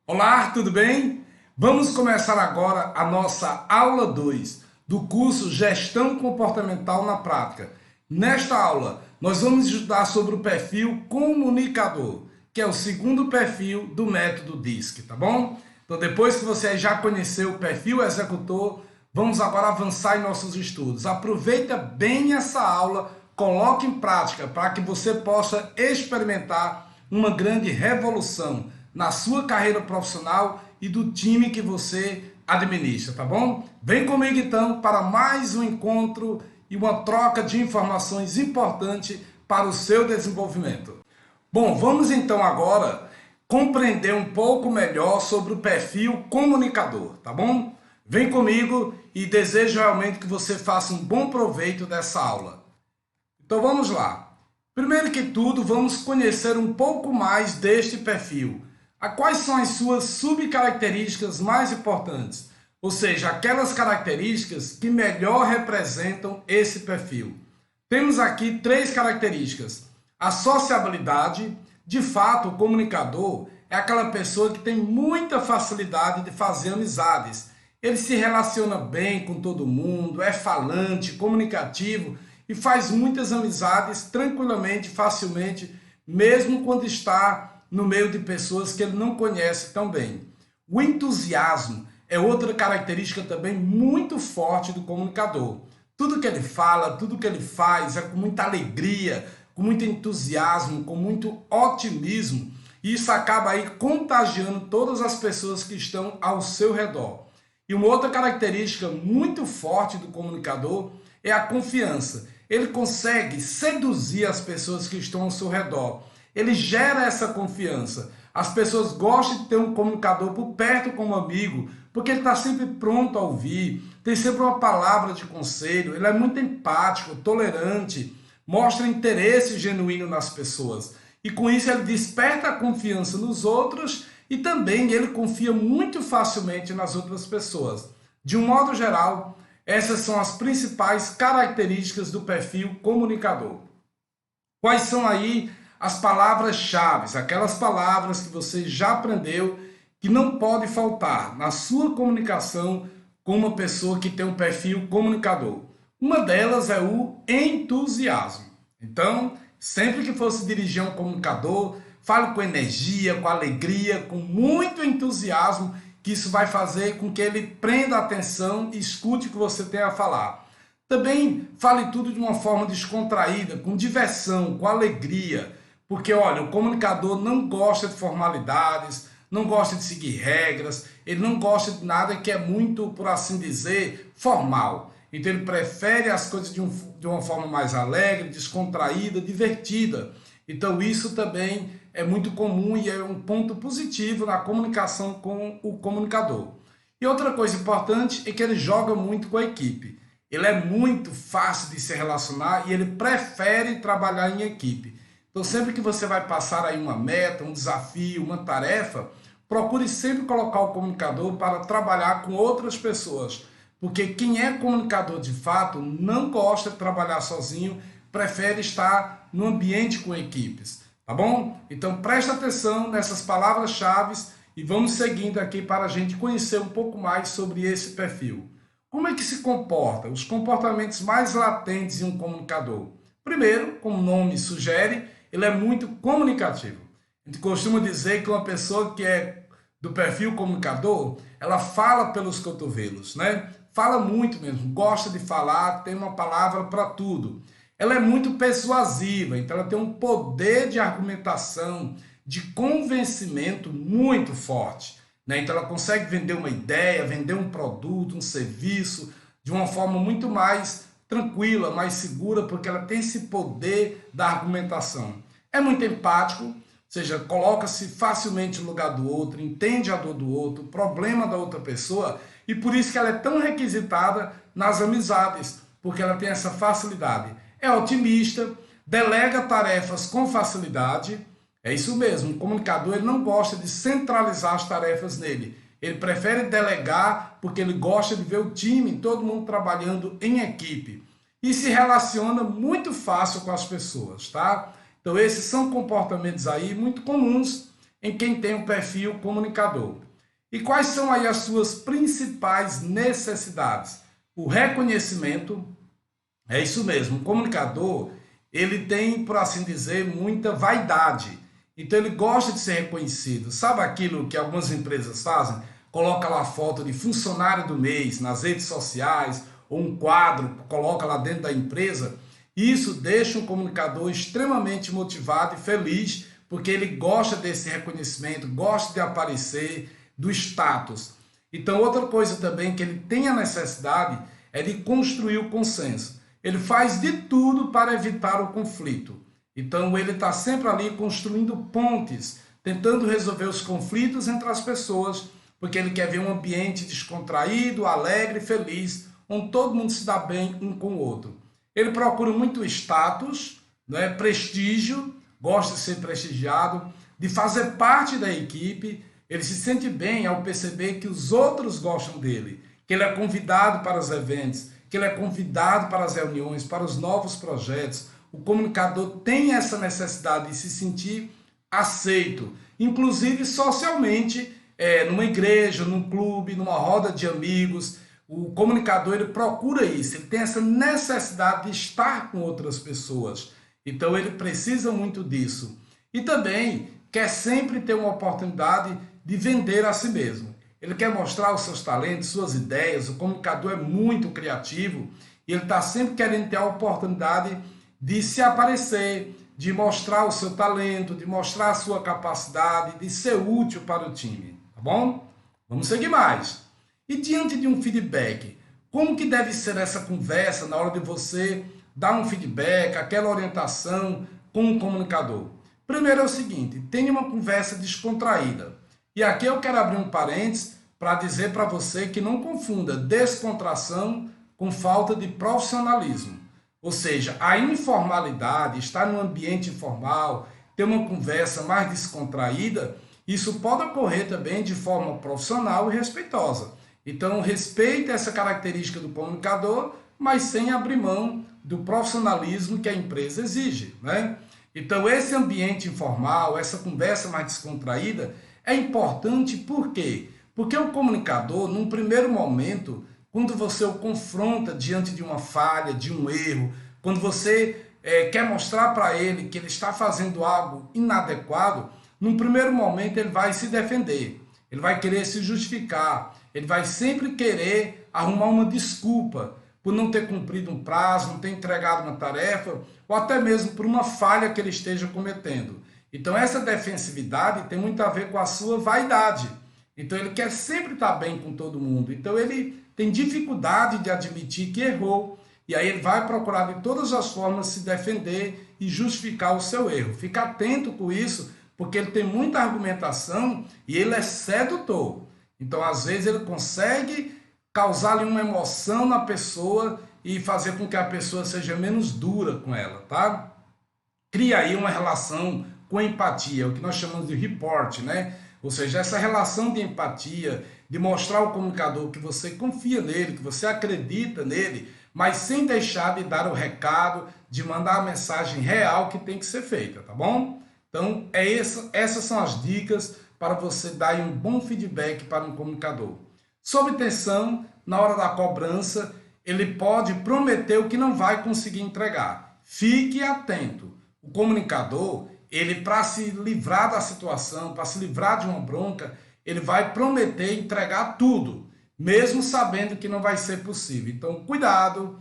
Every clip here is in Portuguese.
Olá, tudo bem? Vamos começar agora a nossa aula 2 do curso Gestão Comportamental na Prática. Nesta aula, nós vamos estudar sobre o perfil comunicador, que é o segundo perfil do método DISC, tá bom? Então, depois que você já conheceu o perfil executor, vamos agora avançar em nossos estudos. Aproveita bem essa aula, coloque em prática para que você possa experimentar uma grande revolução na sua carreira profissional e do time que você administra, tá bom? Vem comigo então para mais um encontro e uma troca de informações importante para o seu desenvolvimento. Bom, vamos então agora compreender um pouco melhor sobre o perfil comunicador, tá bom? Vem comigo e desejo realmente que você faça um bom proveito dessa aula. Então vamos lá. Primeiro que tudo, vamos conhecer um pouco mais deste perfil. Quais são as suas subcaracterísticas mais importantes? Ou seja, aquelas características que melhor representam esse perfil. Temos aqui três características. A sociabilidade, de fato, o comunicador é aquela pessoa que tem muita facilidade de fazer amizades. Ele se relaciona bem com todo mundo, é falante, comunicativo e faz muitas amizades tranquilamente, facilmente, mesmo quando está no meio de pessoas que ele não conhece tão bem. O entusiasmo é outra característica também muito forte do comunicador. Tudo que ele fala, tudo que ele faz é com muita alegria, com muito entusiasmo, com muito otimismo. E isso acaba aí contagiando todas as pessoas que estão ao seu redor. E uma outra característica muito forte do comunicador é a confiança. Ele consegue seduzir as pessoas que estão ao seu redor. Ele gera essa confiança. As pessoas gostam de ter um comunicador por perto como amigo, porque ele está sempre pronto a ouvir, tem sempre uma palavra de conselho, ele é muito empático, tolerante, mostra interesse genuíno nas pessoas. E com isso ele desperta a confiança nos outros e também ele confia muito facilmente nas outras pessoas. De um modo geral, essas são as principais características do perfil comunicador. Quais são aí as palavras-chave, aquelas palavras que você já aprendeu que não pode faltar na sua comunicação com uma pessoa que tem um perfil comunicador? Uma delas é o entusiasmo. Então, sempre que for se dirigir a um comunicador, fale com energia, com alegria, com muito entusiasmo, que isso vai fazer com que ele prenda a atenção e escute o que você tem a falar. Também fale tudo de uma forma descontraída, com diversão, com alegria. Porque, olha, o comunicador não gosta de formalidades, não gosta de seguir regras, ele não gosta de nada que é muito, por assim dizer, formal. Então ele prefere as coisas de uma forma mais alegre, descontraída, divertida. Então isso também é muito comum e é um ponto positivo na comunicação com o comunicador. E outra coisa importante é que ele joga muito com a equipe. Ele é muito fácil de se relacionar e ele prefere trabalhar em equipe. Então sempre que você vai passar aí uma meta, um desafio, uma tarefa, procure sempre colocar o comunicador para trabalhar com outras pessoas. Porque quem é comunicador de fato não gosta de trabalhar sozinho, prefere estar no ambiente com equipes, tá bom? Então presta atenção nessas palavras-chave e vamos seguindo aqui para a gente conhecer um pouco mais sobre esse perfil. Como é que se comporta? Os comportamentos mais latentes em um comunicador. Primeiro, como o nome sugere, ele é muito comunicativo. A gente costuma dizer que uma pessoa que é do perfil comunicador, ela fala pelos cotovelos, né? Fala muito mesmo, gosta de falar, tem uma palavra para tudo. Ela é muito persuasiva, então ela tem um poder de argumentação, de convencimento muito forte, né? Então ela consegue vender uma ideia, vender um produto, um serviço, de uma forma muito mais tranquila, mais segura, porque ela tem esse poder da argumentação. É muito empático, ou seja, coloca-se facilmente no lugar do outro, entende a dor do outro, o problema da outra pessoa, e por isso que ela é tão requisitada nas amizades, porque ela tem essa facilidade. É otimista, delega tarefas com facilidade, é isso mesmo, o comunicador ele não gosta de centralizar as tarefas nele, ele prefere delegar porque ele gosta de ver o time, todo mundo trabalhando em equipe, e se relaciona muito fácil com as pessoas, tá? Então esses são comportamentos aí muito comuns em quem tem um perfil comunicador. E quais são aí as suas principais necessidades? O reconhecimento, é isso mesmo, o comunicador, ele tem, por assim dizer, muita vaidade. Então ele gosta de ser reconhecido. Sabe aquilo que algumas empresas fazem? Coloca lá a foto de funcionário do mês nas redes sociais, ou um quadro, coloca lá dentro da empresa. Isso deixa um comunicador extremamente motivado e feliz, porque ele gosta desse reconhecimento, gosta de aparecer, do status. Então outra coisa também que ele tem a necessidade é de construir o consenso. Ele faz de tudo para evitar o conflito. Então ele está sempre ali construindo pontes, tentando resolver os conflitos entre as pessoas, porque ele quer ver um ambiente descontraído, alegre, feliz, onde todo mundo se dá bem um com o outro. Ele procura muito status, né, prestígio, gosta de ser prestigiado, de fazer parte da equipe. Ele se sente bem ao perceber que os outros gostam dele, que ele é convidado para os eventos, que ele é convidado para as reuniões, para os novos projetos. O comunicador tem essa necessidade de se sentir aceito, inclusive socialmente, numa igreja, num clube, numa roda de amigos. O comunicador ele procura isso, ele tem essa necessidade de estar com outras pessoas. Então ele precisa muito disso. E também quer sempre ter uma oportunidade de vender a si mesmo. Ele quer mostrar os seus talentos, suas ideias. O comunicador é muito criativo e ele está sempre querendo ter a oportunidade de se aparecer, de mostrar o seu talento, de mostrar a sua capacidade, de ser útil para o time, tá bom? Vamos seguir mais. E diante de um feedback, como que deve ser essa conversa na hora de você dar um feedback, aquela orientação com o comunicador? Primeiro é o seguinte, tenha uma conversa descontraída. E aqui eu quero abrir um parênteses para dizer para você que não confunda descontração com falta de profissionalismo. Ou seja, a informalidade, estar num ambiente informal, ter uma conversa mais descontraída, isso pode ocorrer também de forma profissional e respeitosa. Então, respeite essa característica do comunicador, mas sem abrir mão do profissionalismo que a empresa exige, né? Então, esse ambiente informal, essa conversa mais descontraída, é importante por quê? Porque o comunicador, num primeiro momento, quando você o confronta diante de uma falha, de um erro, quando você quer mostrar para ele que ele está fazendo algo inadequado, num primeiro momento ele vai se defender, ele vai querer se justificar, ele vai sempre querer arrumar uma desculpa por não ter cumprido um prazo, não ter entregado uma tarefa, ou até mesmo por uma falha que ele esteja cometendo. Então essa defensividade tem muito a ver com a sua vaidade. Então ele quer sempre estar bem com todo mundo. Então ele tem dificuldade de admitir que errou. E aí ele vai procurar de todas as formas se defender e justificar o seu erro. Fica atento com isso, porque ele tem muita argumentação e ele é sedutor. Então às vezes ele consegue causar ali uma emoção na pessoa e fazer com que a pessoa seja menos dura com ela, tá? Cria aí uma relação com empatia, o que nós chamamos de rapport, né? Ou seja, essa relação de empatia, de mostrar ao comunicador que você confia nele, que você acredita nele, mas sem deixar de dar o recado, de mandar a mensagem real que tem que ser feita, tá bom? Então, essas são as dicas para você dar um bom feedback para um comunicador. Sob tensão, na hora da cobrança, ele pode prometer o que não vai conseguir entregar. Fique atento. O comunicador, ele para se livrar da situação, para se livrar de uma bronca, ele vai prometer entregar tudo, mesmo sabendo que não vai ser possível. Então, cuidado,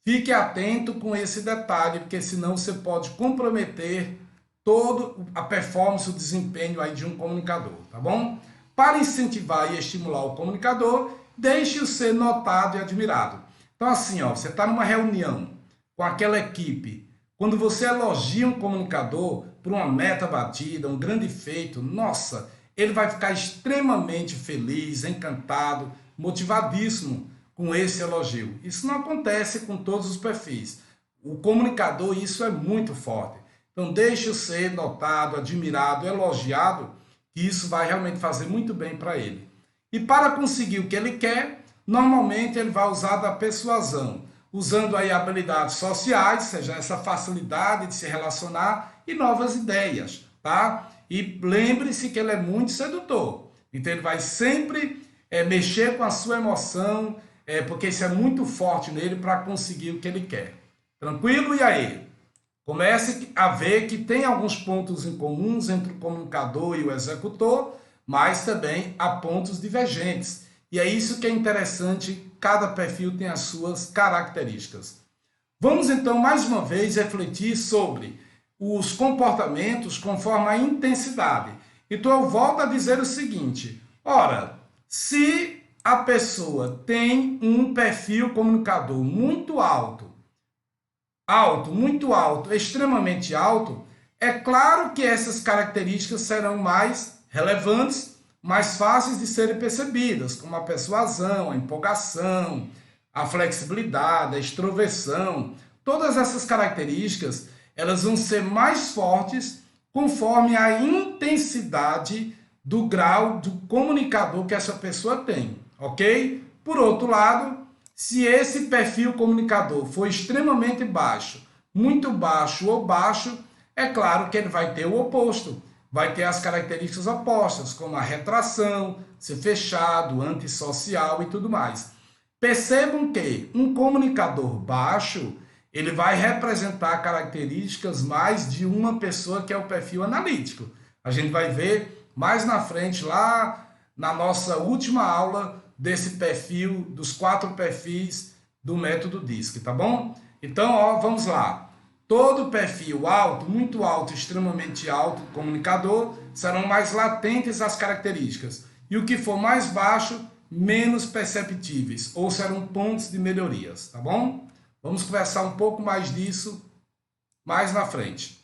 fique atento com esse detalhe, porque senão você pode comprometer toda a performance, o desempenho aí de um comunicador, tá bom? Para incentivar e estimular o comunicador, deixe-o ser notado e admirado. Então assim, ó, você está numa reunião com aquela equipe, quando você elogia um comunicador por uma meta batida, um grande feito, nossa, ele vai ficar extremamente feliz, encantado, motivadíssimo com esse elogio. Isso não acontece com todos os perfis. O comunicador, isso é muito forte. Então deixe-o ser notado, admirado, elogiado, que isso vai realmente fazer muito bem para ele. E para conseguir o que ele quer, normalmente ele vai usar da persuasão, usando aí habilidades sociais, seja essa facilidade de se relacionar e novas ideias, tá? E lembre-se que ele é muito sedutor. Então ele vai sempre mexer com a sua emoção, porque isso é muito forte nele para conseguir o que ele quer. Tranquilo? E aí? Comece a ver que tem alguns pontos em comuns entre o comunicador e o executor, mas também há pontos divergentes. E é isso que é interessante, cada perfil tem as suas características. Vamos então mais uma vez refletir sobre os comportamentos conforme a intensidade. Então eu volto a dizer o seguinte, ora, se a pessoa tem um perfil comunicador muito alto, muito alto, extremamente alto, é claro que essas características serão mais relevantes, mais fáceis de serem percebidas, como a persuasão, a empolgação, a flexibilidade, a extroversão. Todas essas características, elas vão ser mais fortes conforme a intensidade do grau do comunicador que essa pessoa tem, ok? Por outro lado, se esse perfil comunicador for extremamente baixo, muito baixo ou baixo, é claro que ele vai ter o oposto. Vai ter as características opostas, como a retração, ser fechado, antissocial e tudo mais. Percebam que um comunicador baixo, ele vai representar características mais de uma pessoa que é o perfil analítico. A gente vai ver mais na frente, lá na nossa última aula, desse perfil, dos 4 perfis do método DISC, tá bom? Então, ó, vamos lá. Todo perfil alto, muito alto, extremamente alto, comunicador, serão mais latentes as características. E o que for mais baixo, menos perceptíveis, ou serão pontos de melhorias, tá bom? Vamos conversar um pouco mais disso mais na frente.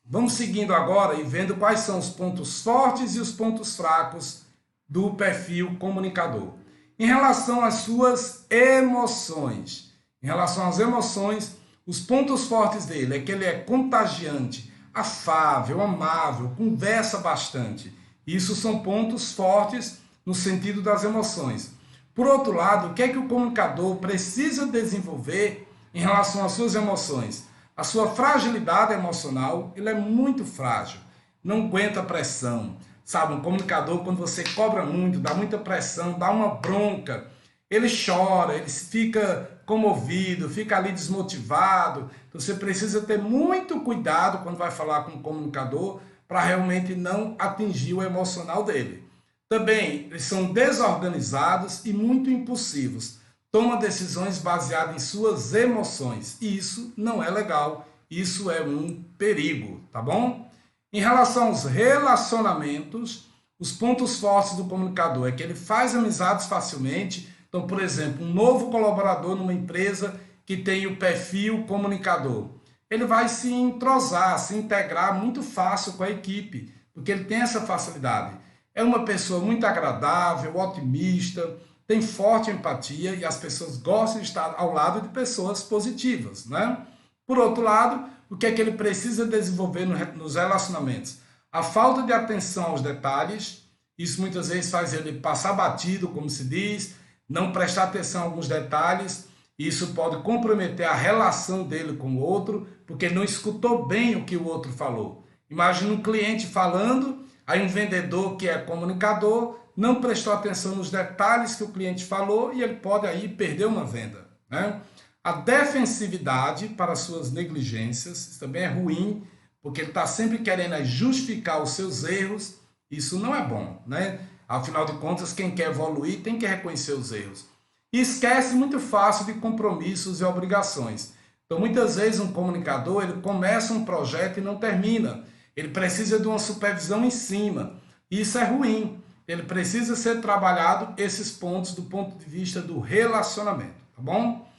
Vamos seguindo agora e vendo quais são os pontos fortes e os pontos fracos do perfil comunicador. Em relação às suas emoções. Em relação às emoções, os pontos fortes dele é que ele é contagiante, afável, amável, conversa bastante. Isso são pontos fortes no sentido das emoções. Por outro lado, o que é que o comunicador precisa desenvolver em relação às suas emoções? A sua fragilidade emocional, ele é muito frágil, não aguenta pressão. Sabe, um comunicador, quando você cobra muito, dá muita pressão, dá uma bronca, ele chora, ele fica comovido, fica ali desmotivado. Então você precisa ter muito cuidado quando vai falar com o comunicador para realmente não atingir o emocional dele. Também, eles são desorganizados e muito impulsivos. Toma decisões baseadas em suas emoções. E isso não é legal, isso é um perigo, tá bom? Em relação aos relacionamentos, os pontos fortes do comunicador é que ele faz amizades facilmente. Então, por exemplo, um novo colaborador numa empresa que tem o perfil comunicador, ele vai se entrosar, se integrar muito fácil com a equipe, porque ele tem essa facilidade. É uma pessoa muito agradável, otimista, tem forte empatia e as pessoas gostam de estar ao lado de pessoas positivas, né? Por outro lado, o que é que ele precisa desenvolver nos relacionamentos? A falta de atenção aos detalhes, isso muitas vezes faz ele passar batido, como se diz, não prestar atenção a alguns detalhes, isso pode comprometer a relação dele com o outro, porque ele não escutou bem o que o outro falou. Imagina um cliente falando, aí um vendedor que é comunicador não prestou atenção nos detalhes que o cliente falou e ele pode aí perder uma venda, né? A defensividade para suas negligências, isso também é ruim, porque ele está sempre querendo justificar os seus erros, isso não é bom, né? Afinal de contas, quem quer evoluir tem que reconhecer os erros. E esquece muito fácil de compromissos e obrigações. Então, muitas vezes, um comunicador, ele começa um projeto e não termina. Ele precisa de uma supervisão em cima. Isso é ruim. Ele precisa ser trabalhado esses pontos do ponto de vista do relacionamento, tá bom?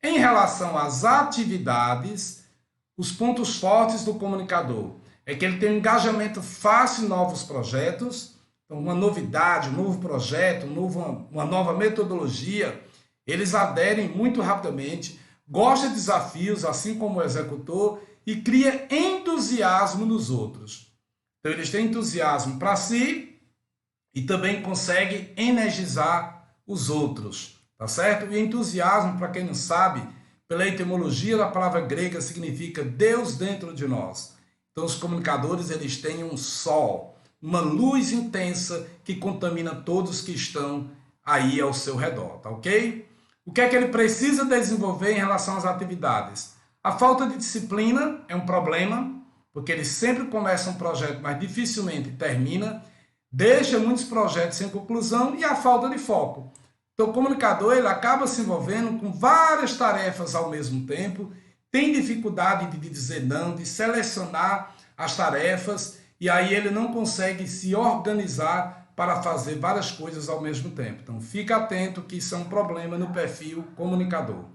Em relação às atividades, os pontos fortes do comunicador é que ele tem um engajamento fácil em novos projetos, então uma novidade, um novo projeto, uma nova metodologia, eles aderem muito rapidamente, gosta de desafios, assim como o executor, e cria entusiasmo nos outros. Então eles têm entusiasmo para si e também conseguem energizar os outros. Tá certo? E entusiasmo, para quem não sabe, pela etimologia da palavra grega, significa Deus dentro de nós. Então os comunicadores, eles têm um sol, uma luz intensa que contamina todos que estão aí ao seu redor, tá ok? O que é que ele precisa desenvolver em relação às atividades? A falta de disciplina é um problema, porque ele sempre começa um projeto, mas dificilmente termina, deixa muitos projetos sem conclusão, e a falta de foco. Então o comunicador, ele acaba se envolvendo com várias tarefas ao mesmo tempo, tem dificuldade de dizer não, de selecionar as tarefas, e aí ele não consegue se organizar para fazer várias coisas ao mesmo tempo. Então fica atento que isso é um problema no perfil comunicador.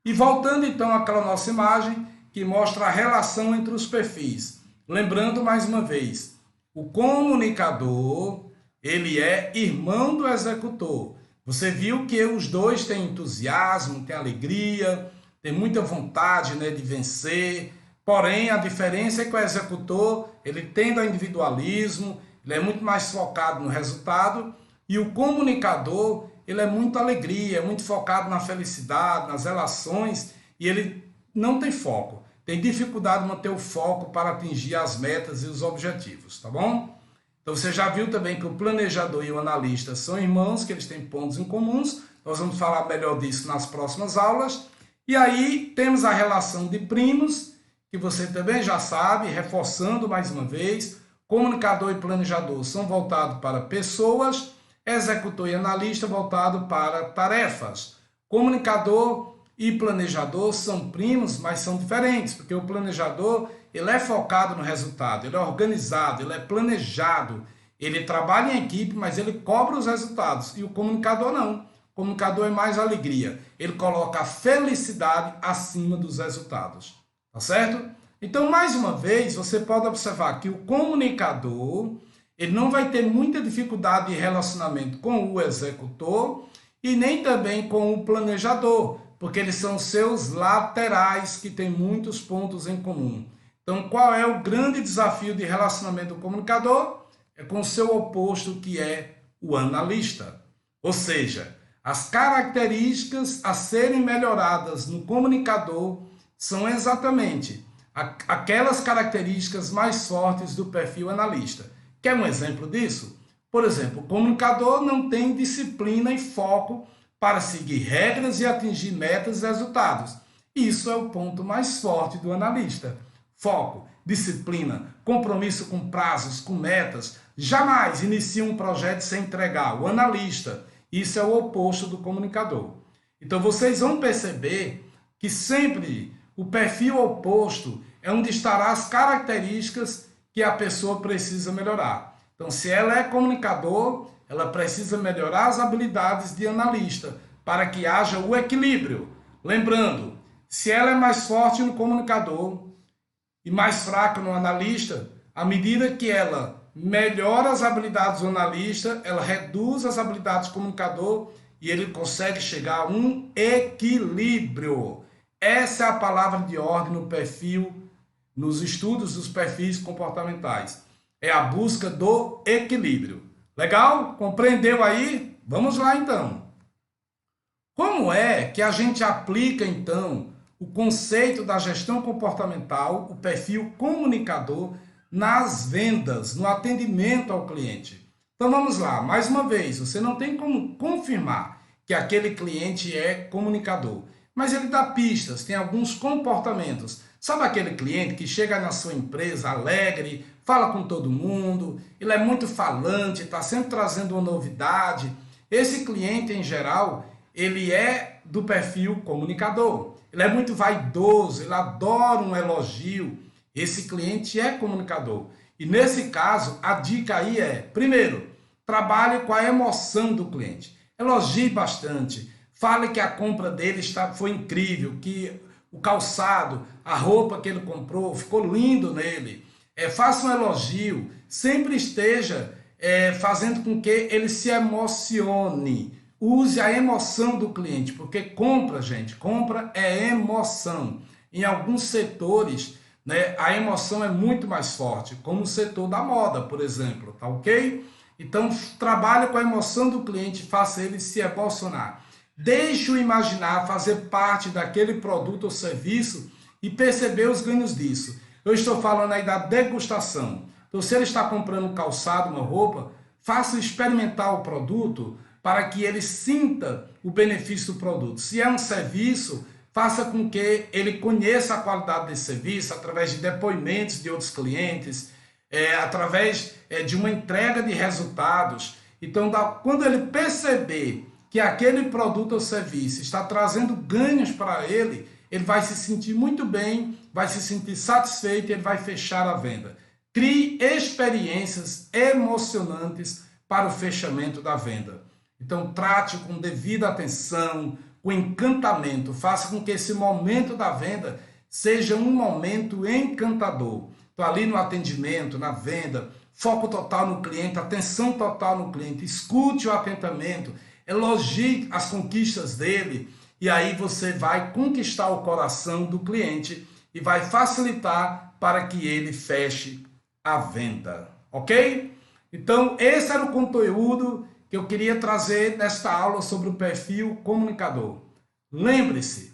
E voltando então àquela nossa imagem que mostra a relação entre os perfis. Lembrando mais uma vez, o comunicador, ele é irmão do executor. Você viu que os dois têm entusiasmo, têm alegria, têm muita vontade, né, de vencer. Porém, a diferença é que o executor, ele tende ao individualismo, ele é muito mais focado no resultado, e o comunicador, ele é muito alegria, é muito focado na felicidade, nas relações, e ele não tem foco, tem dificuldade de manter o foco para atingir as metas e os objetivos, tá bom? Então você já viu também que o planejador e o analista são irmãos, que eles têm pontos em comuns, nós vamos falar melhor disso nas próximas aulas. E aí temos a relação de primos, que você também já sabe, reforçando mais uma vez, comunicador e planejador são voltados para pessoas, executor e analista voltado para tarefas. Comunicador e planejador são primos, mas são diferentes, porque o planejador, ele é focado no resultado, ele é organizado, ele é planejado, ele trabalha em equipe, mas ele cobra os resultados, e o comunicador não. O comunicador é mais alegria, ele coloca a felicidade acima dos resultados, tá certo? Então, mais uma vez, você pode observar que o comunicador, ele não vai ter muita dificuldade de relacionamento com o executor e nem também com o planejador, porque eles são seus laterais que têm muitos pontos em comum. Então, qual é o grande desafio de relacionamento do comunicador? É com o seu oposto, que é o analista. Ou seja, as características a serem melhoradas no comunicador são exatamente aquelas características mais fortes do perfil analista. Quer um exemplo disso? Por exemplo, o comunicador não tem disciplina e foco para seguir regras e atingir metas e resultados. Isso é o ponto mais forte do analista. Foco, disciplina, compromisso com prazos, com metas. Jamais inicia um projeto sem entregar. O analista, isso é o oposto do comunicador. Então vocês vão perceber que sempre o perfil oposto é onde estará as características que a pessoa precisa melhorar. Então, se ela é comunicador, ela precisa melhorar as habilidades de analista para que haja o equilíbrio. Lembrando, se ela é mais forte no comunicador e mais fraca no analista, à medida que ela melhora as habilidades do analista, ela reduz as habilidades do comunicador e ele consegue chegar a um equilíbrio. Essa é a palavra de ordem no perfil, nos estudos dos perfis comportamentais. É a busca do equilíbrio. Legal? Compreendeu aí? Vamos lá então. Como é que a gente aplica então o conceito da gestão comportamental, o perfil comunicador, nas vendas, no atendimento ao cliente? Então vamos lá, mais uma vez, você não tem como confirmar que aquele cliente é comunicador, mas ele dá pistas, tem alguns comportamentos. Sabe aquele cliente que chega na sua empresa alegre, fala com todo mundo, ele é muito falante, está sempre trazendo uma novidade? Esse cliente, em geral, ele é do perfil comunicador. Ele é muito vaidoso, ele adora um elogio. Esse cliente é comunicador. E nesse caso, a dica aí é, primeiro, trabalhe com a emoção do cliente. Elogie bastante. Fale que a compra dele foi incrível, que o calçado, a roupa que ele comprou, ficou lindo nele. Faça um elogio, sempre esteja fazendo com que ele se emocione. Use a emoção do cliente, porque compra, gente, compra é emoção. Em alguns setores, né, a emoção é muito mais forte, como o setor da moda, por exemplo, tá ok? Então, trabalhe com a emoção do cliente, faça ele se emocionar. Deixe-o imaginar fazer parte daquele produto ou serviço e perceber os ganhos disso. Eu estou falando aí da degustação. Então, se ele está comprando um calçado, uma roupa, faça experimentar o produto para que ele sinta o benefício do produto. Se é um serviço, faça com que ele conheça a qualidade desse serviço através de depoimentos de outros clientes, através de uma entrega de resultados. Então, quando ele perceber que aquele produto ou serviço está trazendo ganhos para ele, ele vai se sentir muito bem, vai se sentir satisfeito e ele vai fechar a venda. Crie experiências emocionantes para o fechamento da venda. Então, trate com devida atenção, com encantamento. Faça com que esse momento da venda seja um momento encantador. Então, ali no atendimento, na venda, foco total no cliente, atenção total no cliente, escute-o atentamente, elogie as conquistas dele, e aí você vai conquistar o coração do cliente e vai facilitar para que ele feche a venda, ok? Então, esse era o conteúdo que eu queria trazer nesta aula sobre o perfil comunicador. Lembre-se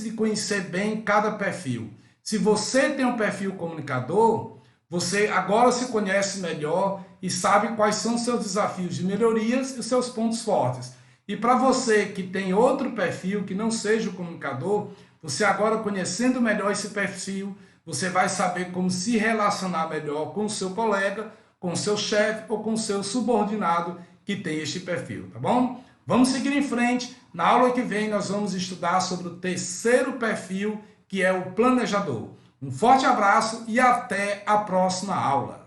de conhecer bem cada perfil. Se você tem um perfil comunicador, você agora se conhece melhor e sabe quais são os seus desafios de melhorias e os seus pontos fortes. E para você que tem outro perfil que não seja o comunicador, você agora conhecendo melhor esse perfil, você vai saber como se relacionar melhor com o seu colega, com o seu chefe ou com o seu subordinado que tem este perfil, tá bom? Vamos seguir em frente. Na aula que vem nós vamos estudar sobre o terceiro perfil, que é o planejador. Um forte abraço e até a próxima aula.